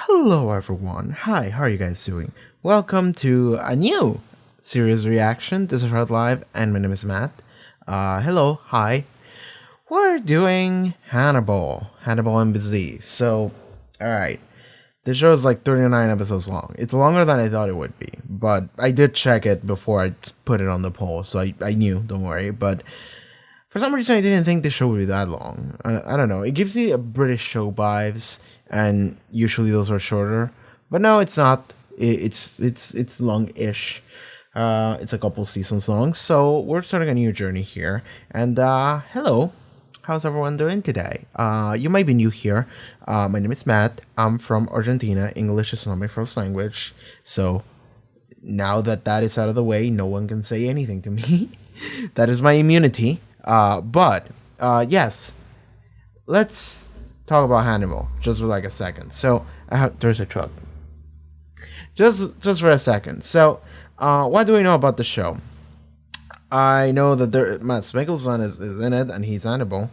Hello everyone. Hi, how are you guys doing? Welcome to a new series reaction. This is Red Live and my name is Matt. Hello, hi. We're doing Hannibal. Hannibal MBZ. So, alright. This show is like 39 episodes long. It's longer than I thought it would be. But I did check it before I put it on the poll. So I knew, don't worry. But for some reason I didn't think the show would be that long. I don't know. It gives you a British show vibes. And usually those are shorter, but no, it's not. It's long-ish. It's a couple seasons long, so we're starting a new journey here. And hello, how's everyone doing today? You might be new here. My name is Matt. I'm from Argentina. English is not my first language, so now that is out of the way, no one can say anything to me. That is my immunity. But yes, let's talk about Hannibal just for like a second. So there's a truck. Just for a second. So what do we know about the show? I know that Matt Mikkelsen is in it and he's Hannibal.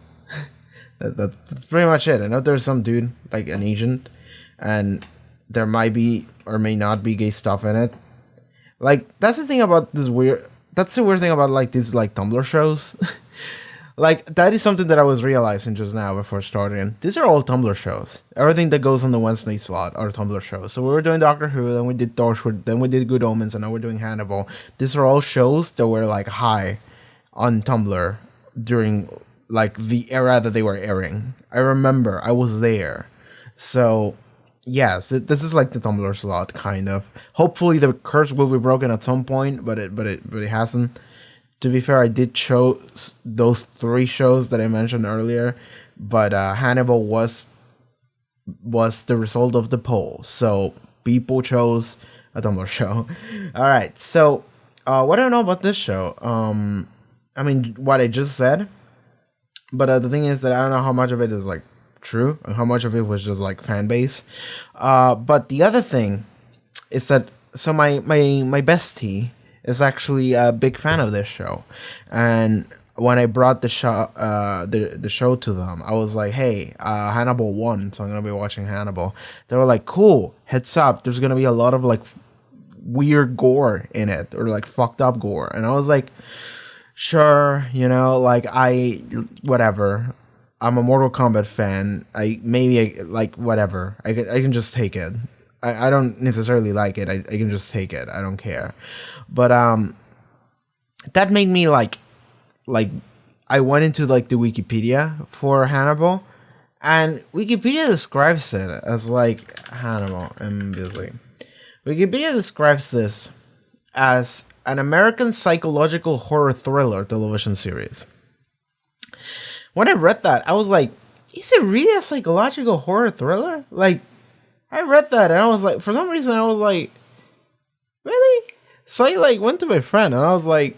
That's pretty much it. I know there's some dude like an agent, and there might be or may not be gay stuff in it. Like that's the thing about this weird. That's the weird thing about like these like Tumblr shows. Like, that is something that I was realizing just now before starting. These are all Tumblr shows. Everything that goes on the Wednesday slot are Tumblr shows. So we were doing Doctor Who, then we did Torchwood, then we did Good Omens, and now we're doing Hannibal. These are all shows that were, like, high on Tumblr during, like, the era that they were airing. I remember. I was there. So, yes, this is like the Tumblr slot, kind of. Hopefully the curse will be broken at some point, but it hasn't. To be fair, I did choose those 3 shows that I mentioned earlier, but Hannibal was the result of the poll. So people chose a Tumblr show. All right. So what do I know about this show? I mean, what I just said. But the thing is that I don't know how much of it is like true and how much of it was just like fan base. But the other thing is that my bestie is actually a big fan of this show, and when I brought the show the show to them, I was like, hey, Hannibal won, so I'm gonna be watching Hannibal. They were like, cool, heads up, there's gonna be a lot of like weird gore in it, or like fucked up gore. And I was like, sure, you know, like whatever, I'm a Mortal Kombat fan, like whatever, I can just take it. I don't necessarily like it. I can just take it. I don't care. But that made me like I went into like the Wikipedia for Hannibal, and Wikipedia describes it as like Hannibal. I'm busy. Wikipedia describes this as an American psychological horror thriller television series. When I read that, I was like, is it really a psychological horror thriller? Like, I read that and I was like, for some reason I was like, really? So I like went to my friend and I was like,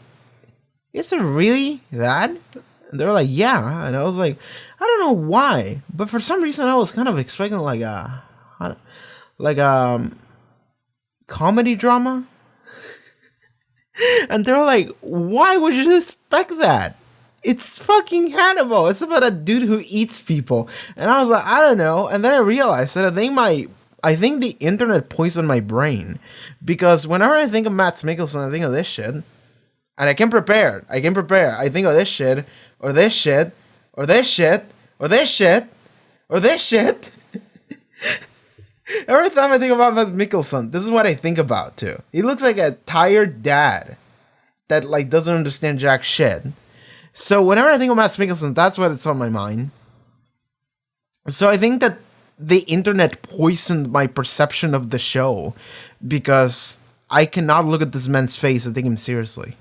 is it really that? And they were like, yeah. And I was like, I don't know why, but for some reason I was kind of expecting like a comedy drama. And they were like, why would you expect that? It's fucking Hannibal. It's about a dude who eats people. And I was like, I don't know. And then I realized that I think the internet poisoned my brain, because whenever I think of Matt Mikkelsen, I think of this shit, and I can prepare. I think of this shit, or this shit, or this shit, or this shit, or this shit. Every time I think about Matt Mikkelsen, this is what I think about too. He looks like a tired dad that like doesn't understand jack shit. So whenever I think of Matt Mikkelsen, that's what's on my mind. So I think that the internet poisoned my perception of the show, because I cannot look at this man's face and take him seriously.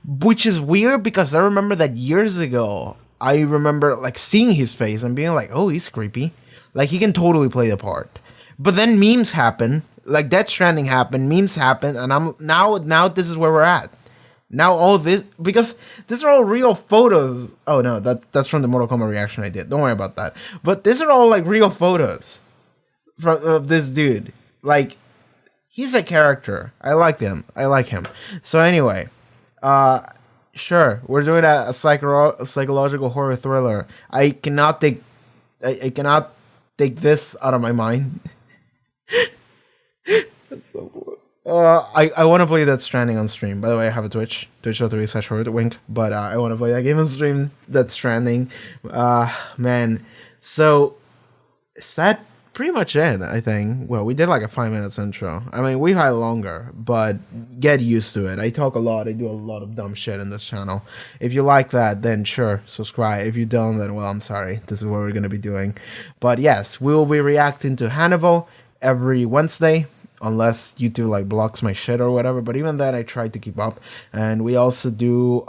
Which is weird, because I remember that years ago, I remember like seeing his face and being like, oh, he's creepy. Like, he can totally play the part. But then memes happen, like Death Stranding happened, memes happen, and I'm now this is where we're at. Now all this, because these are all real photos. Oh no, that's from the Mortal Kombat reaction I did. Don't worry about that. But these are all like real photos of this dude. Like, he's a character. I like him. So anyway, sure, we're doing a psychological horror thriller. I cannot take this out of my mind. I want to play Death Stranding on stream. By the way, I have a twitch.tv/Haarute wink. But I want to play that game on stream, Death Stranding. Man. So, is that pretty much it, I think? Well, we did like a 5 minutes intro. I mean, we had longer, but get used to it. I talk a lot. I do a lot of dumb shit in this channel. If you like that, then sure, subscribe. If you don't, then, well, I'm sorry. This is what we're going to be doing. But yes, we will be reacting to Hannibal every Wednesday. Unless YouTube like blocks my shit or whatever, but even then I try to keep up. And we also do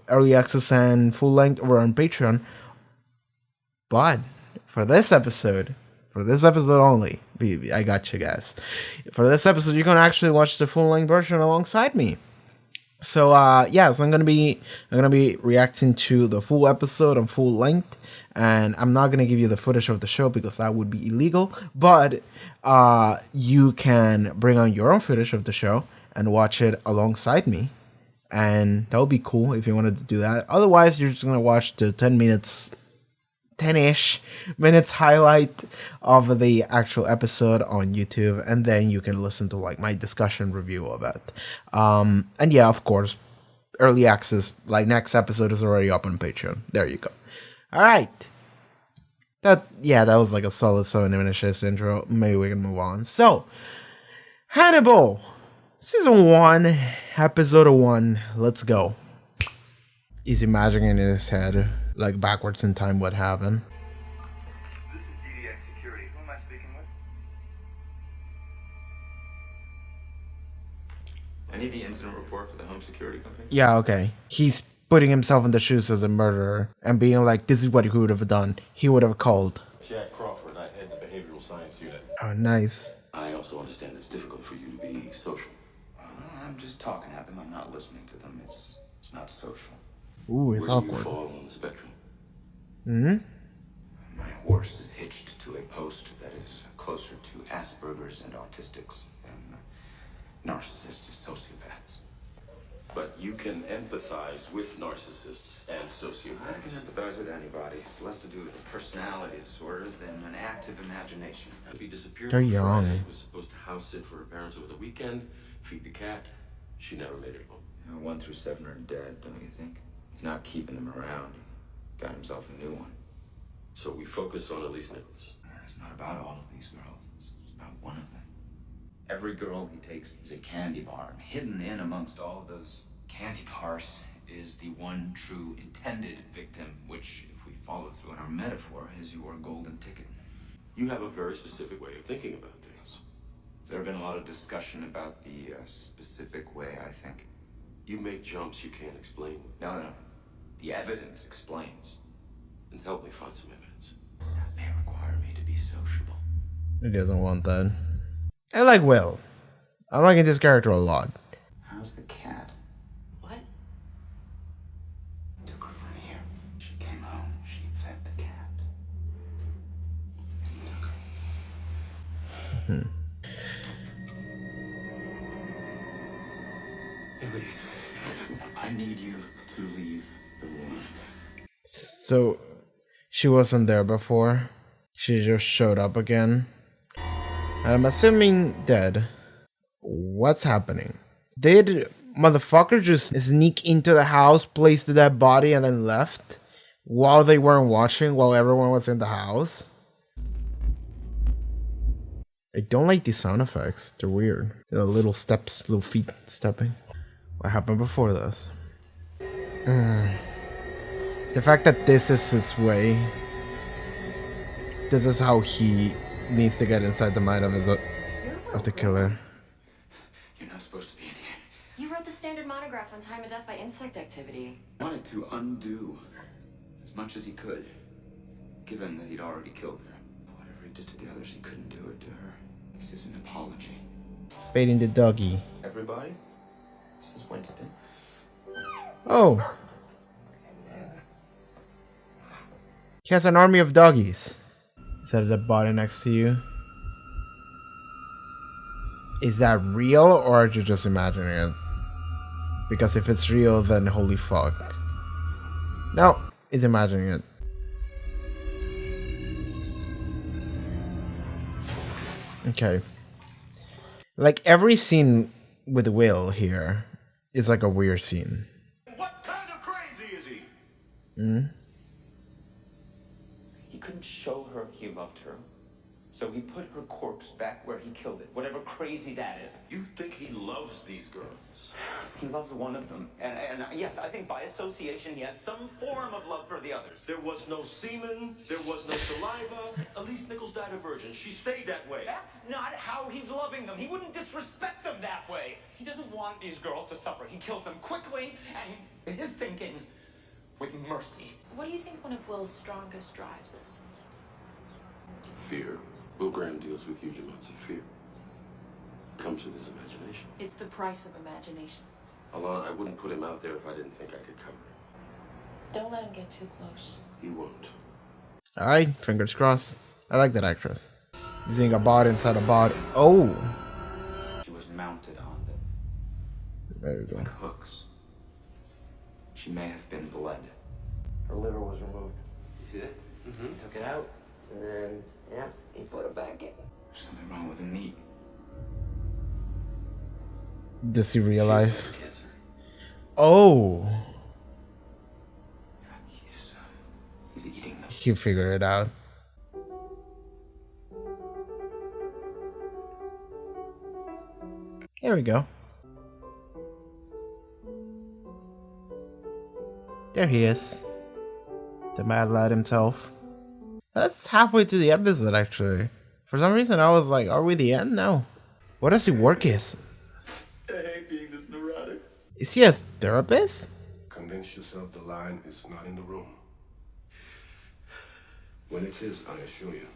early access and full length over on Patreon. But for this episode only, I got you guys. For this episode, you can actually watch the full length version alongside me. So yes, I'm gonna be reacting to the full episode on full length, and I'm not gonna give you the footage of the show because that would be illegal. But you can bring on your own footage of the show and watch it alongside me, and that would be cool if you wanted to do that. Otherwise, you're just gonna watch the 10-ish minutes highlight of the actual episode on YouTube, and then you can listen to like my discussion review of it. And yeah, of course, early access, like next episode is already up on Patreon. There you go. All right. That was like a solid 7-minute intro. Maybe we can move on. So, Hannibal, season 1, episode 1. Let's go. He's imagining in his head, like backwards in time, what happened. This is DDX Security. Who am I speaking with? I need the incident report for the home security company. Yeah, okay. He's putting himself in the shoes as a murderer and being like, this is what he would have done. He would have called. Jack Crawford, I head the behavioral science unit. Oh, nice. I also understand it's difficult for you to be social. I'm just talking at them. I'm not listening to them. It's not social. Ooh, it's Where do you awkward. fall on the spectrum? My horse is hitched to a post that is closer to Asperger's and autistics than narcissistic sociopaths. But you can empathize with narcissists and I can sociopaths. empathize with anybody. It's less to do with a personality disorder than an active imagination. He disappeared They're on young. Friday. He was supposed to house sit for her parents over the weekend, feed the cat. She never made it home. 1 through 7 are dead, don't you think? He's not keeping them around. He got himself a new one. So we focus on Elise Nichols. It's not about all of these girls. It's about one of them. Every girl he takes is a candy bar, and hidden in amongst all of those candy bars is the one true intended victim, which, if we follow through in our metaphor, is your golden ticket. You have a very specific way of thinking about things. There have been a lot of discussion about the specific way, I think. You make jumps you can't explain. No. The evidence explains. And help me find some evidence. That may require me to be sociable. He doesn't want that. I like Will. I'm liking this character a lot. How's the cat? What? Took her from here. She came home. She fed the cat. And took her. Elise, I need you to leave the room. So, she wasn't there before. She just showed up again. I'm assuming dead. What's happening? Did motherfucker just sneak into the house, place the dead body, and then left? While they weren't watching, while everyone was in the house? I don't like these sound effects. They're weird. The little steps, little feet stepping. What happened before this? The fact that this is his way. This is how he needs to get inside the mind of the killer. You're not supposed to be in here. You wrote the standard monograph on time of death by insect activity. He wanted to undo as much as he could, given that he'd already killed her. Whatever he did to the others, he couldn't do it to her. This is an apology. Baiting the doggy. Everybody, this is Winston. Oh. He has an army of doggies. Is that a dead body next to you? Is that real, or are you just imagining it? Because if it's real, then holy fuck. No, he's imagining it. Okay. Like every scene with Will here is like a weird scene. What kind of crazy is he? He couldn't show her he loved her, so he put her corpse back where he killed it, whatever crazy that is. You think he loves these girls? He loves one of them, and yes, I think by association he has some form of love for the others. There was no semen, there was no saliva. Elise Nichols died a virgin. She stayed that way. That's not how he's loving them. He wouldn't disrespect them that way. He doesn't want these girls to suffer. He kills them quickly, and in his thinking, with mercy. What do you think one of Will's strongest drives is? Fear. Will Graham deals with huge amounts of fear. Comes with his imagination. It's the price of imagination. Alana, I wouldn't put him out there if I didn't think I could cover him. Don't let him get too close. He won't. Alright, fingers crossed. I like that actress. Seeing a body inside a body. Oh! She was mounted on them There we go. like hooks. She may have been bled. Her liver was removed. You see that? He took it out, and then, yeah, he put it back in. There's something wrong with the meat. Does he realize? Cancer. Oh! He's eating them. He figured it out. There we go. There he is. The mad lad himself. That's halfway through the episode, actually. For some reason, I was like, are we the end? No. What does he work as? I hate being this neurotic. Is he a therapist? Convince yourself the lion is not in the room. When it is, I assure you,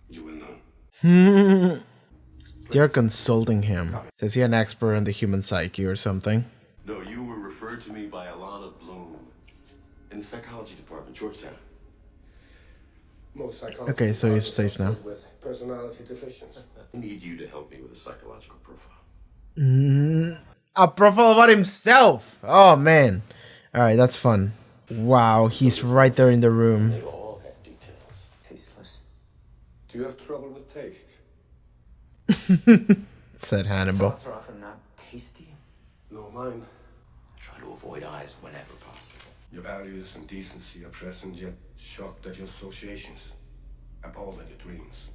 you will know. They're consulting him. Is he an expert in the human psyche or something? No, you were referred to me by Alana Bloom in the psychology department, Georgetown. Most psychologists Okay, so he's safe now. with personality deficiency. I need you to help me with a psychological profile. A profile about himself! Oh, man. Alright, that's fun. Wow, he's right there in the room. They all had details. Tasteless. Do you have trouble with taste? Said Hannibal. Thoughts are often not tasty. No, mine. I try to avoid eyes whenever possible. Your values and decency are present, yet shocked at your associations, appalled at your dreams.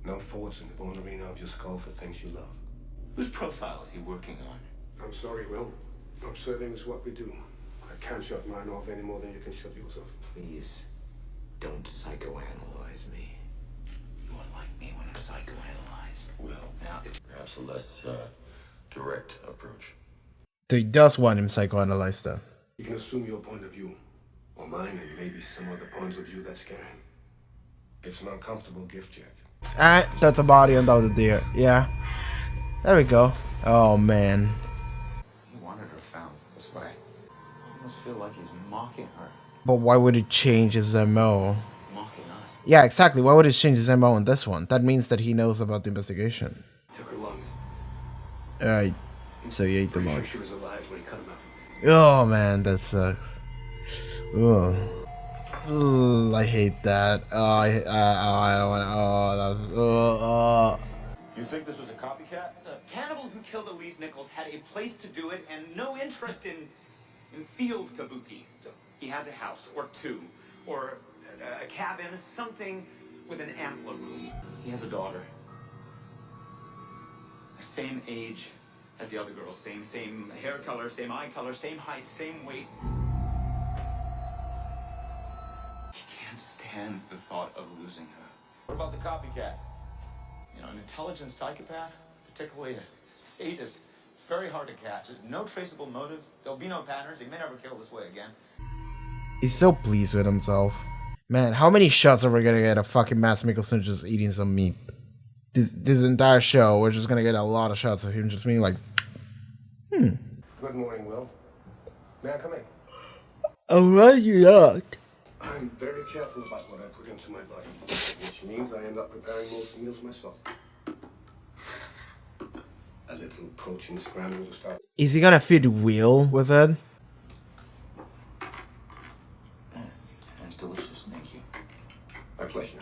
No thoughts in the bone arena of your skull for things you love. Whose profile is he working on? I'm sorry, Will. Observing is what we do. I can't shut mine off any more than you can shut yours off. Please, don't psychoanalyze me. You won't like me when I'm psychoanalyzed. Well, Now, perhaps a less direct approach. So he does want him psychoanalyzed though. You can assume your point of view, or mine, and maybe some other points of view that scare him. It's an uncomfortable gift, Jack. Ah, that's a body on top of the deer. Yeah. There we go. Oh, man. he wanted her found this way. I almost feel like he's mocking her, But why would he change his MO? mocking us. Yeah, exactly. Why would he change his MO in this one? That means that he knows about the investigation. Took her lungs. Alright. So he ate the Pretty sure she lungs. was alive when he cut him out. Oh, man, that sucks. Ugh. Ugh, I hate that. Oh, I don't want to. Oh, You think this was a copycat? The cannibal who killed Elise Nichols had a place to do it and no interest in field kabuki. So he has a house or two or a cabin, something with an ampler room. He has a daughter. The same age as the other girls, same hair color, same eye color, same height, same weight. He can't stand the thought of losing her. What about the copycat? You know, an intelligent psychopath, particularly a sadist, it's very hard to catch. There's no traceable motive. There'll be no patterns. He may never kill this way again. He's so pleased with himself. Man, how many shots are we gonna get of fucking Mads Mikkelsen just eating some meat? This entire show, we're just gonna get a lot of shots of him just being like, Good morning, Will. May I come in? alright, you lot. I'm very careful about what I put into my body, which means I end up preparing most meals myself. A little protein scramble to start. Is he gonna feed Will with it? It's delicious, thank you. My pleasure.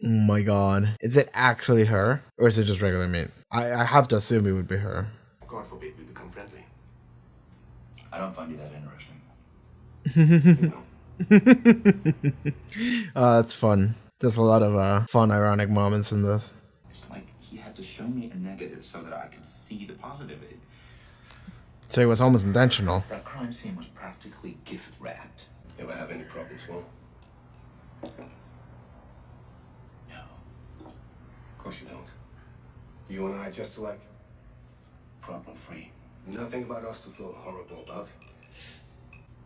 Oh my god. Is it actually her? Or is it just regular meat? I have to assume it would be her. God forbid we become friendly. I don't find you that interesting. That's fun. There's a lot of fun, ironic moments in this. It's like he had to show me a negative so that I could see the positive. So it was almost intentional. That crime scene was practically gift wrapped. Ever have any problems, Will? No. Of course you don't. You and I are just alike. Problem free. Nothing about us to feel horrible about.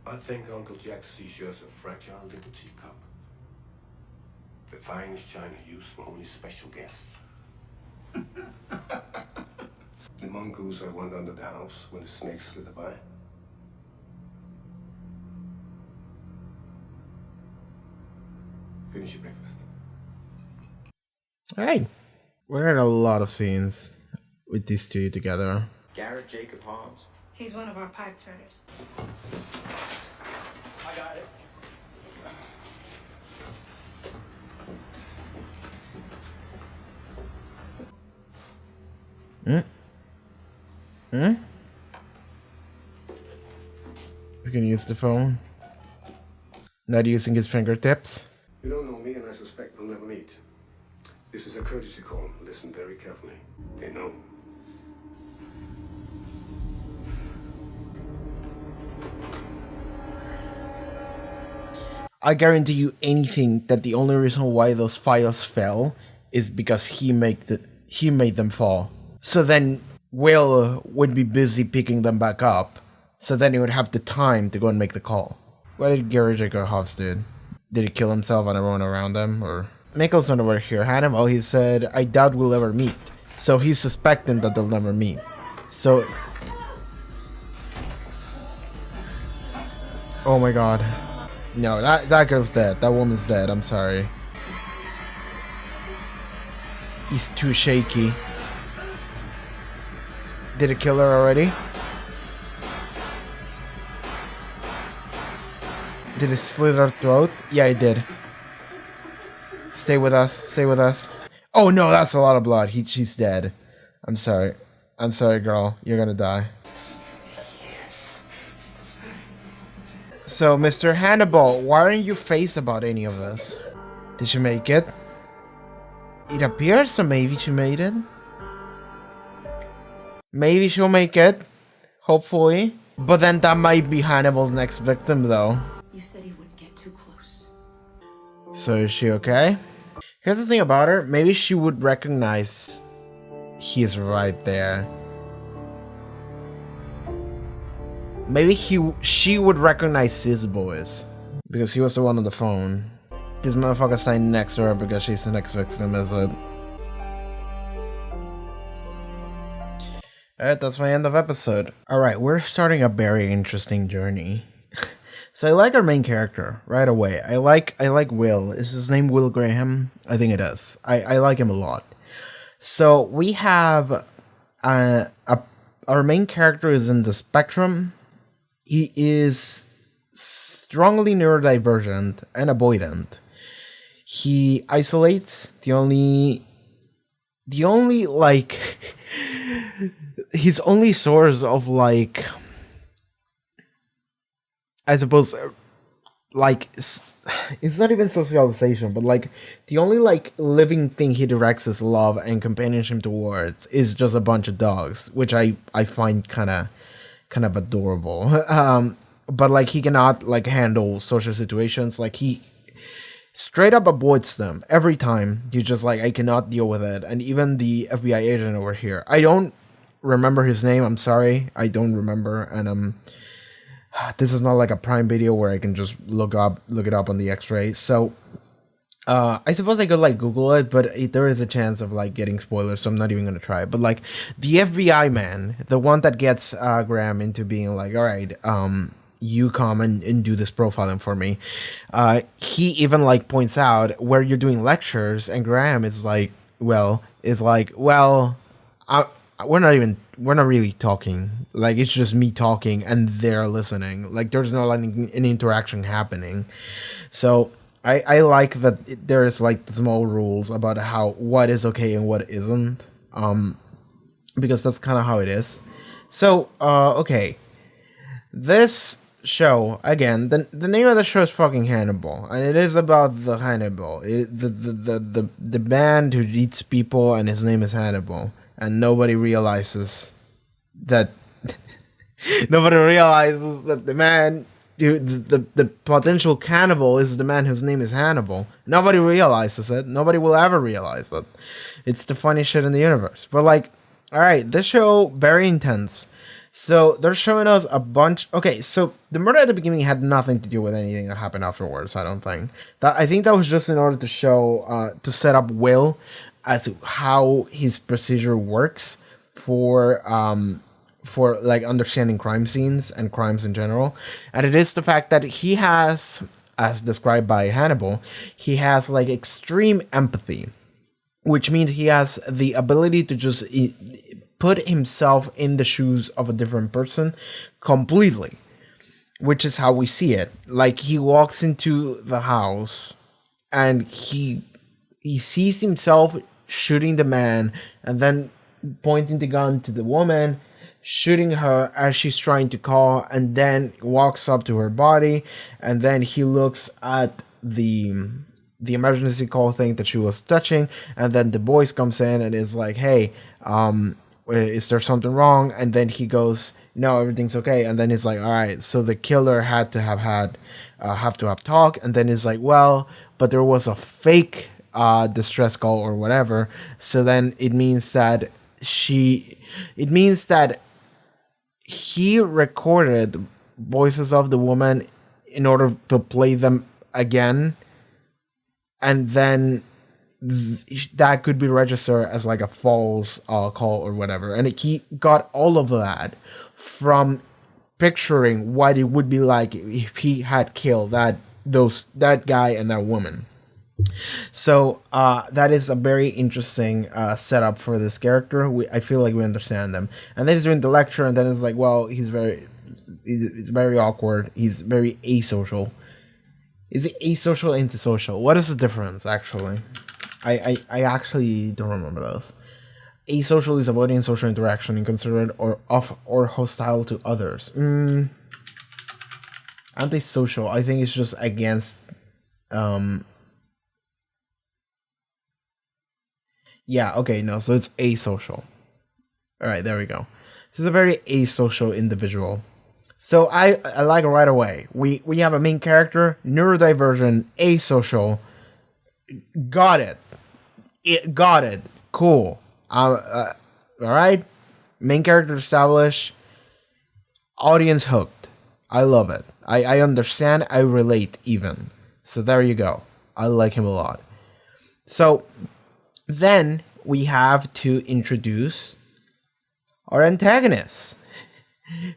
I think Uncle Jack sees you as a fragile little teacup. The finest china used for only special guests. The mongoose I went under the house when the snakes slid by. Finish your breakfast. Alright. We're in a lot of scenes with these two together. Garrett Jacob Hobbs. He's one of our pipe threaders. I got it. We can use the phone. Not using his fingertips. You don't know me, and I suspect we'll never meet. This is a courtesy call. Listen very carefully. They know. I guarantee you anything that the only reason why those files fell is because he made them fall. So then Will would be busy picking them back up. So then he would have the time to go and make the call. What did Gary Jacob Hobbs do? Did he kill himself and everyone around him? Or Nicholson over here, Hannibal, he said, I doubt we'll ever meet. So he's suspecting that they'll never meet. So... Oh my god. No, that girl's dead. That woman's dead. I'm sorry. He's too shaky. Did it kill her already? Did it slit her throat? Yeah, it did. Stay with us. Stay with us. Oh no, that's a lot of blood. She's dead. I'm sorry. I'm sorry, girl. You're gonna die. So, Mr. Hannibal, why aren't you faced about any of this? Did she make it? It appears so maybe she made it. Maybe she'll make it. Hopefully. But then that might be Hannibal's next victim, though. You said he wouldn't get too close. So is she okay? Here's the thing about her. Maybe she would recognize he's right there. Maybe she would recognize his voice. Because he was the one on the phone. This motherfucker signed next to her because she's the next victim, is it? Alright, that's my end of episode. Alright, we're starting a very interesting journey. So I like our main character right away. I like Will. Is his name Will Graham? I think it is. I like him a lot. So we have our main character is in the spectrum. He is strongly neurodivergent and avoidant. He isolates. The only like his only source of like, I suppose, like, it's not even socialization, but like the only like living thing he directs his love and companionship towards is just a bunch of dogs, which I find kind of adorable. But like he cannot like handle social situations. Like he straight up avoids them every time. He's just like, I cannot deal with it. And even the FBI agent over here, I don't remember his name. I'm sorry, I don't remember. And this is not like a Prime Video where I can just look it up on the X-ray. So I suppose I could like Google it, but there is a chance of like getting spoilers, so I'm not even gonna try. But like the FBI man, the one that gets Graham into being like, all right, you come and do this profiling for me. He even like points out where you're doing lectures, and Graham is like, we're not really talking. Like it's just me talking and they're listening. Like there's no like an interaction happening. So I like that there's like small rules about what is okay and what isn't, because that's kind of how it is. So okay, this show again, the name of the show is fucking Hannibal, and it is about the Hannibal, the band who eats people, and his name is Hannibal, and nobody realizes that the man, the potential cannibal is the man whose name is Hannibal. Nobody realizes it. Nobody will ever realize it. It's the funny shit in the universe. But like, all right, this show very intense. So they're showing us a bunch. Okay, so the murder at the beginning had nothing to do with anything that happened afterwards. I don't think that. I think that was just in order to show, to set up Will as to how his procedure works for like understanding crime scenes and crimes in general. And it is the fact that he has, as described by Hannibal, he has like extreme empathy, which means he has the ability to just put himself in the shoes of a different person completely, which is how we see it. Like, he walks into the house and he sees himself shooting the man and then pointing the gun to the woman, shooting her as she's trying to call, and then walks up to her body, and then he looks at the emergency call thing that she was touching, and then the boys comes in and is like, hey, is there something wrong? And then he goes, no, everything's okay. And then it's like, all right, so the killer had to have talk. And then it's like, well, but there was a fake distress call or whatever. So then it means that he recorded voices of the woman in order to play them again, and then that could be registered as like a false call or whatever. And he got all of that from picturing what it would be like if he had killed that guy and that woman. So that is a very interesting setup for this character. I feel like we understand them. And then he's doing the lecture, and then it's like, well, it's very awkward. He's very asocial. Is it asocial, antisocial? What is the difference, actually? I actually don't remember those. Asocial is avoiding social interaction, inconsiderate or hostile to others. Antisocial, I think it's just against. Yeah, okay, no, so it's asocial. Alright, there we go. This is a very asocial individual. So I like it right away. We have a main character, neurodivergent, asocial. Got it. Got it. Cool. Alright. Main character established. Audience hooked. I love it. I understand. I relate even. So there you go. I like him a lot. So then we have to introduce our antagonist,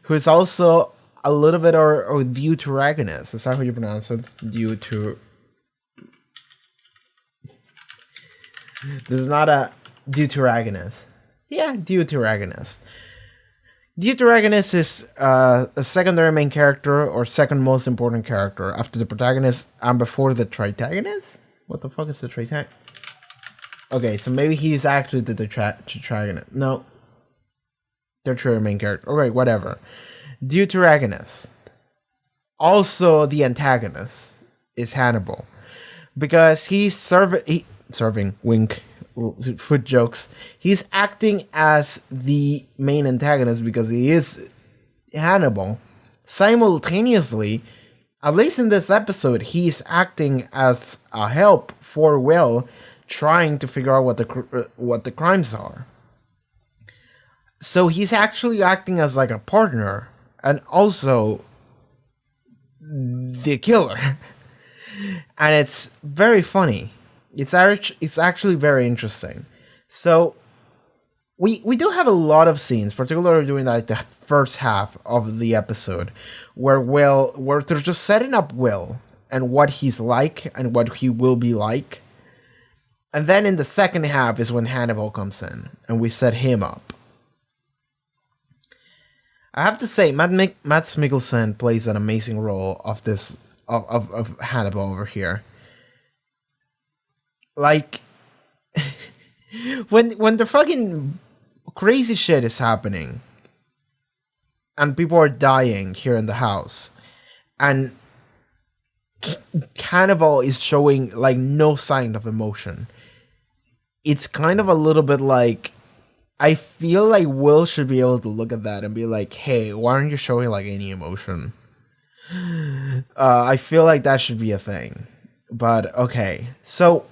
who is also a little bit our deuteragonist. Is that how you pronounce it? This is not a deuteragonist. Yeah, deuteragonist. Deuteragonist is a secondary main character or second most important character after the protagonist and before the tritagonist? What the fuck is the tritagonist? Okay, so maybe he's actually the tetragonist. No. Tertiary main character. Okay, whatever. Deuteragonist. Also the antagonist is Hannibal. Because he's serving, wink, foot jokes. He's acting as the main antagonist because he is Hannibal. Simultaneously, at least in this episode, he's acting as a help for Will, trying to figure out what the crimes are. So he's actually acting as like a partner and also the killer. And it's very funny. It's actually very interesting. So we do have a lot of scenes, particularly during like the first half of the episode, where they're just setting up Will and what he's like and what he will be like. And then in the second half is when Hannibal comes in and we set him up. I have to say, Mads Mikkelsen plays an amazing role of Hannibal over here. Like, when the fucking crazy shit is happening and people are dying here in the house and Hannibal is showing like no sign of emotion, it's kind of a little bit like, I feel like Will should be able to look at that and be like, hey, why aren't you showing like any emotion? I feel like that should be a thing. But okay. So,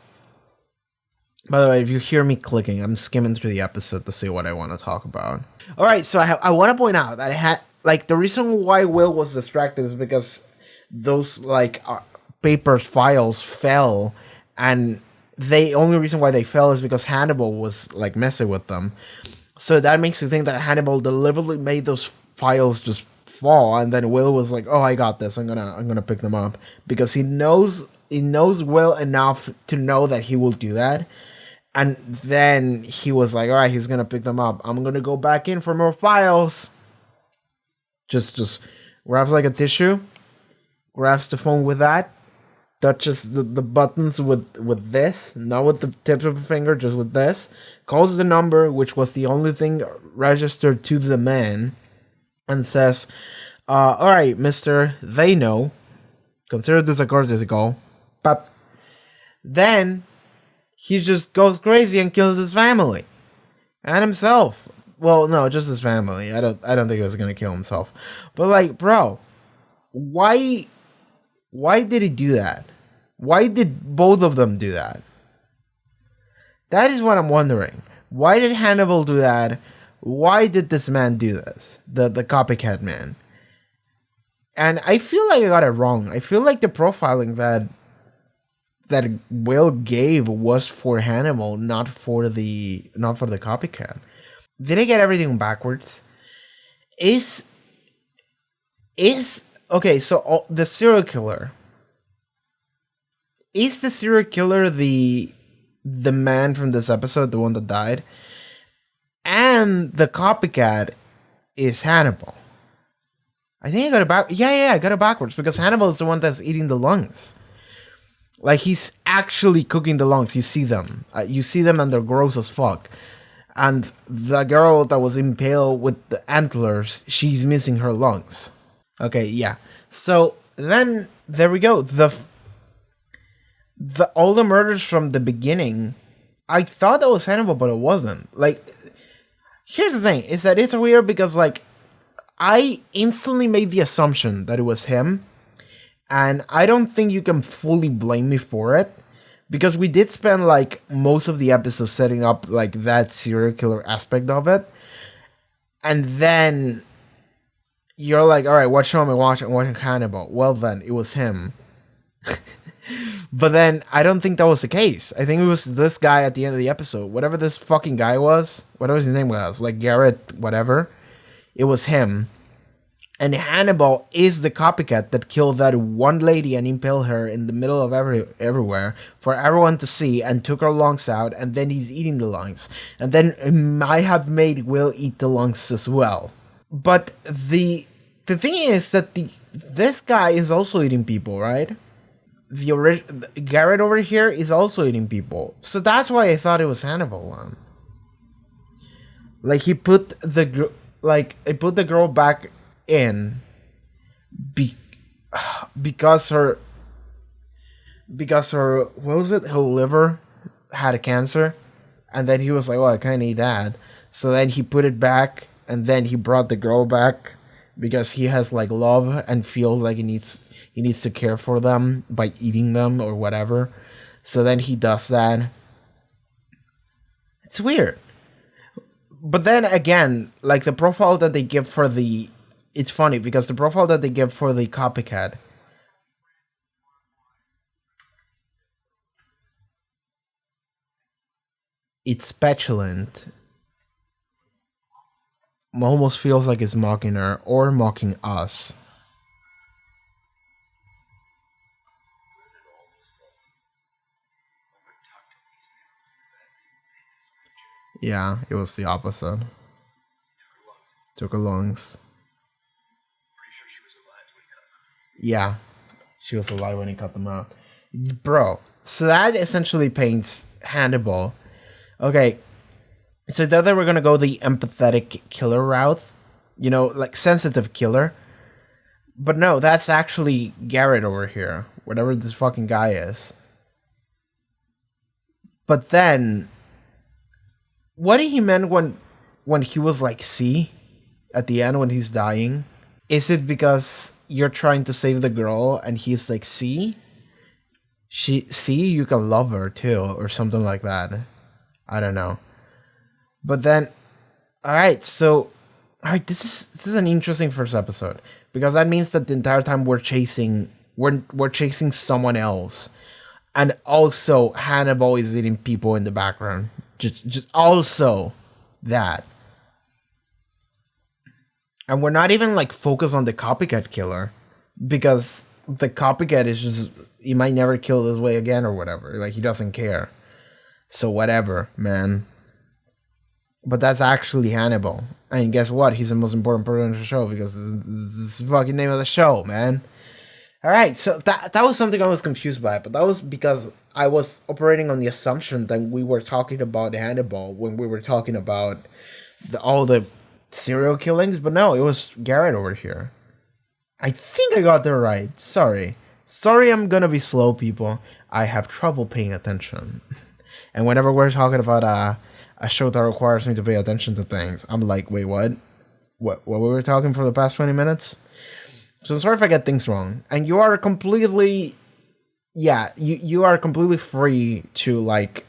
by the way, if you hear me clicking, I'm skimming through the episode to see what I want to talk about. Alright, so I want to point out that I had, like, the reason why Will was distracted is because those, like, papers, files fell, and the only reason why they fell is because Hannibal was like messing with them. So that makes you think that Hannibal deliberately made those files just fall, and then Will was like, "Oh, I got this. I'm gonna pick them up," because he knows Will enough to know that he will do that. And then he was like, "All right, he's gonna pick them up. I'm gonna go back in for more files." Just grabs like a tissue, grabs the phone with that. Touches the buttons with this, not with the tips of a finger, just with this. Calls the number, which was the only thing registered to the man, and says, all right, mister, they know. Consider this a courtesy call. But then he just goes crazy and kills his family. And himself. Well, no, just his family. I don't think he was gonna kill himself. But like, bro, why did he do that? Why did both of them do that? That is what I'm wondering. Why did Hannibal do that? Why did this man do this? The copycat man. And I feel like I got it wrong. I feel like the profiling that Will gave was for Hannibal, not for the copycat. Did I get everything backwards? Is okay, so the serial killer. Is the serial killer the man from this episode, the one that died? And the copycat is Hannibal. I think I got it back. Yeah, I got it backwards because Hannibal is the one that's eating the lungs. Like, he's actually cooking the lungs. You see them. And they're gross as fuck. And the girl that was impaled with the antlers, she's missing her lungs. Okay, yeah. So then there we go. All the murders from the beginning, I thought that was Hannibal, but it wasn't. Like, here's the thing, is that it's weird because, like, I instantly made the assumption that it was him, and I don't think you can fully blame me for it, because we did spend, like, most of the episode setting up, like, that serial killer aspect of it, and then you're like, alright, what show am I watching? I'm watching Hannibal. Well then, it was him. But then, I don't think that was the case. I think it was this guy at the end of the episode. Whatever this fucking guy was, whatever his name was, like Garrett, whatever, it was him. And Hannibal is the copycat that killed that one lady and impaled her in the middle of everywhere for everyone to see and took her lungs out, and then he's eating the lungs. And then it might have made Will eat the lungs as well. But the thing is that this guy is also eating people, right? Garrett over here is also eating people. So that's why I thought it was Hannibal. Like, he put the girl back in because her what was it, her liver had a cancer, and then he was like, well, I can't eat that, so then he put it back, and then he brought the girl back because he has like love and feels like he needs to care for them by eating them or whatever. So then he does that. It's weird. But then again, like, the profile that they give for it's funny because the profile that they give for the copycat, it's petulant. Almost feels like it's mocking her or mocking us. Yeah, it was the opposite. Took her lungs. Yeah, she was alive when he cut them out. Bro, So that essentially paints Hannibal. Okay, so it's either we're gonna go the empathetic killer route, you know, like sensitive killer. But no, that's actually Garrett over here, whatever this fucking guy is. But then, what he meant when he was like, see, at the end when he's dying, is it because you're trying to save the girl and he's like, see, you can love her too, or something like that. I don't know. But then, all right, this is an interesting first episode, because that means that the entire time we're chasing someone else, and also Hannibal is eating people in the background. Just also that, and we're not even like focused on the copycat killer, because the copycat is just, he might never kill this way again or whatever. Like, he doesn't care. So whatever, man. But that's actually Hannibal. And guess what? He's the most important person in the show, because this is the fucking name of the show, man. Alright, so that was something I was confused by, but that was because I was operating on the assumption that we were talking about Hannibal when we were talking about all the serial killings, but no, it was Garrett over here. I think I got that right. Sorry, I'm gonna be slow, people. I have trouble paying attention. And whenever we're talking about a show that requires me to pay attention to things, I'm like, wait, what? What we were talking for the past 20 minutes? So sorry if I get things wrong. And you are completely, you are completely free to like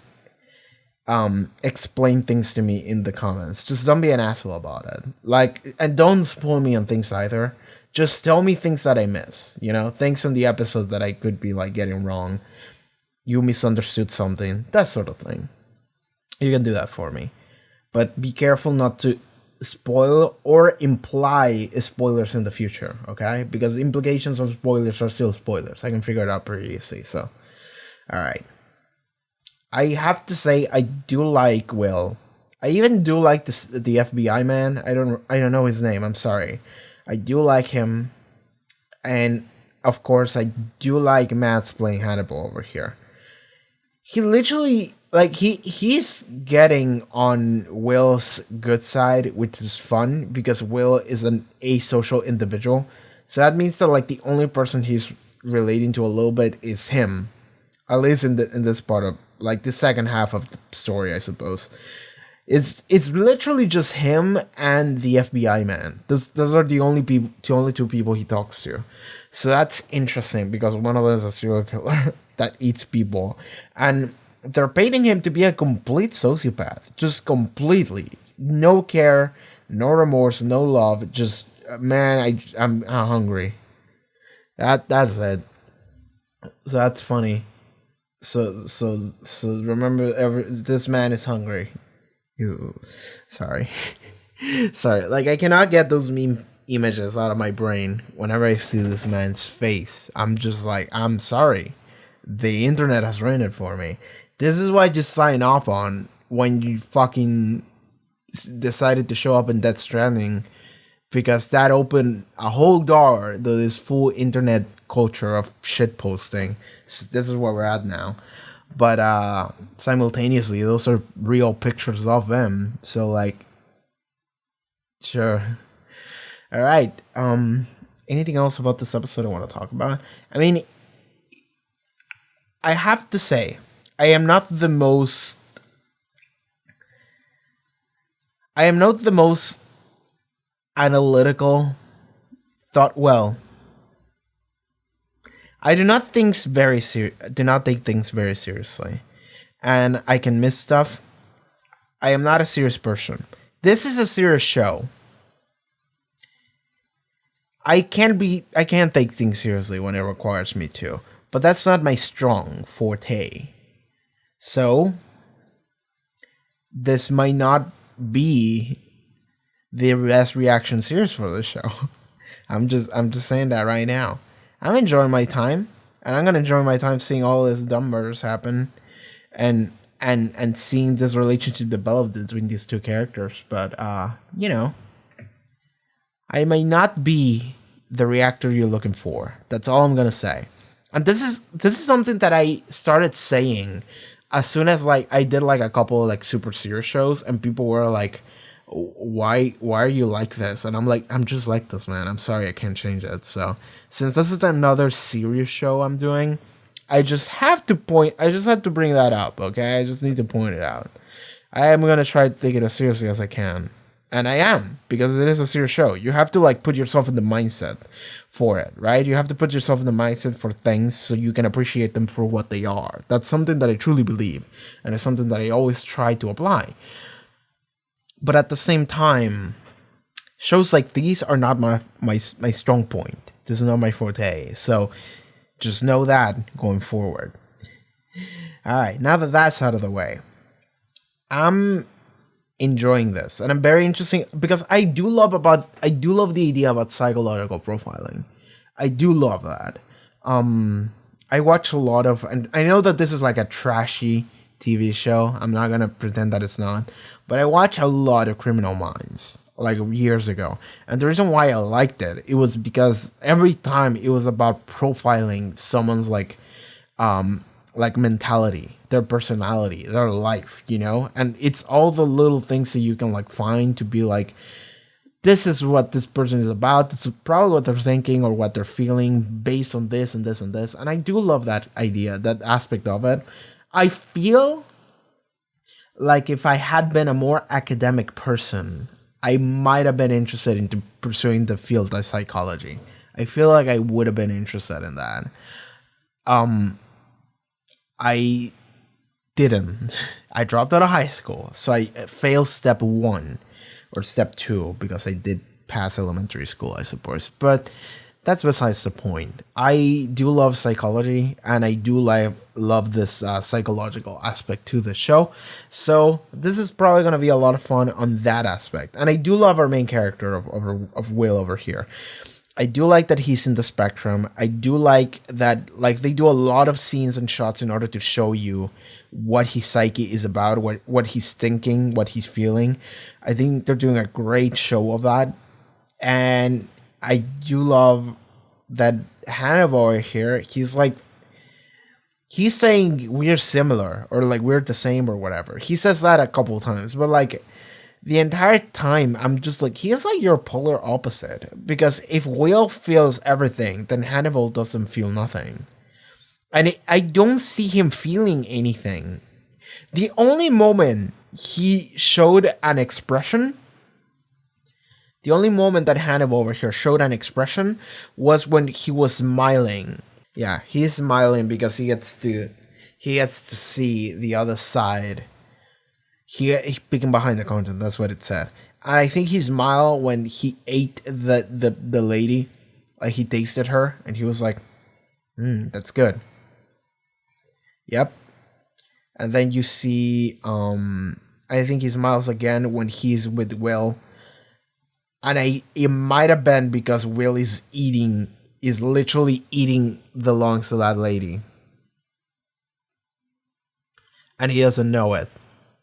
explain things to me in the comments. Just don't be an asshole about it. Like, and don't spoil me on things either. Just tell me things that I miss, you know, things in the episodes that I could be like getting wrong. You misunderstood something, that sort of thing. You can do that for me. But be careful not to spoil or imply spoilers in the future, okay? Because the implications of spoilers are still spoilers. I can figure it out pretty easy, so. Alright. I have to say, I do like Will. I even do like the FBI man. I don't know his name, I'm sorry. I do like him. And, of course, I do like Matt's playing Hannibal over here. He literally, like, he's getting on Will's good side, which is fun, because Will is an asocial individual. So that means that, like, the only person he's relating to a little bit is him. At least in this part of, like, the second half of the story, I suppose. It's literally just him and the FBI man. Those are the only two people he talks to. So that's interesting, because one of them is a serial killer that eats people, and they're painting him to be a complete sociopath, just completely, no care, no remorse, no love, just man, I'm hungry. That's it. So that's funny. So remember, this man is hungry. Sorry. Like, I cannot get those meme images out of my brain whenever I see this man's face. I'm just like, I'm sorry. The internet has ruined it for me. This is what you sign off on when you fucking decided to show up in Death Stranding, because that opened a whole door to this full internet culture of shit posting. So this is where we're at now. But simultaneously, those are real pictures of them. So, like, sure. All right. Anything else about this episode I want to talk about? I mean, I have to say, I am not the most analytical I do not take things very seriously, and I can miss stuff. I am not a serious person. This is a serious show. I can't take things seriously when it requires me to, but that's not my strong forte. So this might not be the best reaction series for the show. I'm just saying that right now. I'm enjoying my time, and I'm gonna enjoy my time seeing all this dumb murders happen, and seeing this relationship develop between these two characters. But you know, I may not be the reactor you're looking for. That's all I'm gonna say. And this is something that I started saying as soon as like I did like a couple of like super serious shows, and people were like, why are you like this? And I'm like, I'm just like this, man. I'm sorry, I can't change it. So since this is another serious show I'm doing, I just had to bring that up, okay? I just need to point it out. I am gonna try to take it as seriously as I can. And I am, because it is a serious show. You have to like put yourself in the mindset for it, right? You have to put yourself in the mindset for things so you can appreciate them for what they are. That's something that I truly believe, and it's something that I always try to apply. But at the same time, shows like these are not my strong point. This is not my forte. So just know that going forward. All right, now that that's out of the way, I'm enjoying this, and I'm very interesting because I do love the idea about psychological profiling. I do love that. I watch a lot of, and I know that this is like a trashy TV show. I'm not gonna pretend that it's not, but I watch a lot of Criminal Minds like years ago, and the reason why I liked it was because every time it was about profiling someone's like mentality, their personality, their life, you know? And it's all the little things that you can like find to be like, this is what this person is about. This is probably what they're thinking or what they're feeling based on this and this and this. And I do love that idea, that aspect of it. I feel like if I had been a more academic person, I might have been interested into pursuing the field of psychology. I feel like I would have been interested in that. I didn't. I dropped out of high school, so I failed step 1 or step 2 because I did pass elementary school, I suppose. But that's besides the point. I do love psychology, and I do love this psychological aspect to the show. So this is probably going to be a lot of fun on that aspect. And I do love our main character of Will over here. I do like that he's in the spectrum. I do like that like they do a lot of scenes and shots in order to show you what his psyche is about, what he's thinking, what he's feeling. I think they're doing a great show of that. And I do love that Hannibal here, he's saying we're similar or like we're the same or whatever. He says that a couple times, but like the entire time, I'm just like, he's like your polar opposite. Because if Will feels everything, then Hannibal doesn't feel nothing. And I don't see him feeling anything. The only moment he showed an expression, the only moment that Hannibal over here showed an expression was when he was smiling. Yeah, he's smiling because he gets to see the other side. He peeking behind the content, that's what it said. And I think he smiled when he ate the lady. Like he tasted her and he was like, that's good. Yep. And then you see I think he smiles again when he's with Will. And it might have been because Will is literally eating the lungs of that lady. And he doesn't know it.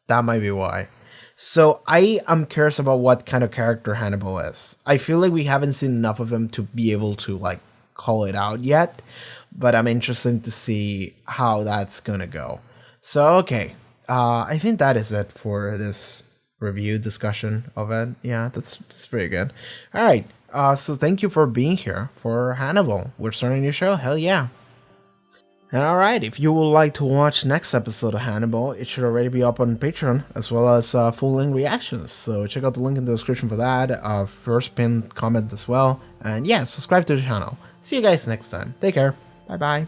That might be why. So I am curious about what kind of character Hannibal is. I feel like we haven't seen enough of him to be able to like call it out yet. But I'm interested to see how that's gonna go. So okay. I think that is it for this review discussion of it. Yeah, that's pretty good. All right. So thank you for being here for Hannibal. We're starting a new show. Hell yeah. And all right, if you would like to watch next episode of Hannibal, it should already be up on Patreon as well as full-length reactions. So check out the link in the description for that. First pinned comment as well. And yeah, subscribe to the channel. See you guys next time. Take care. Bye bye.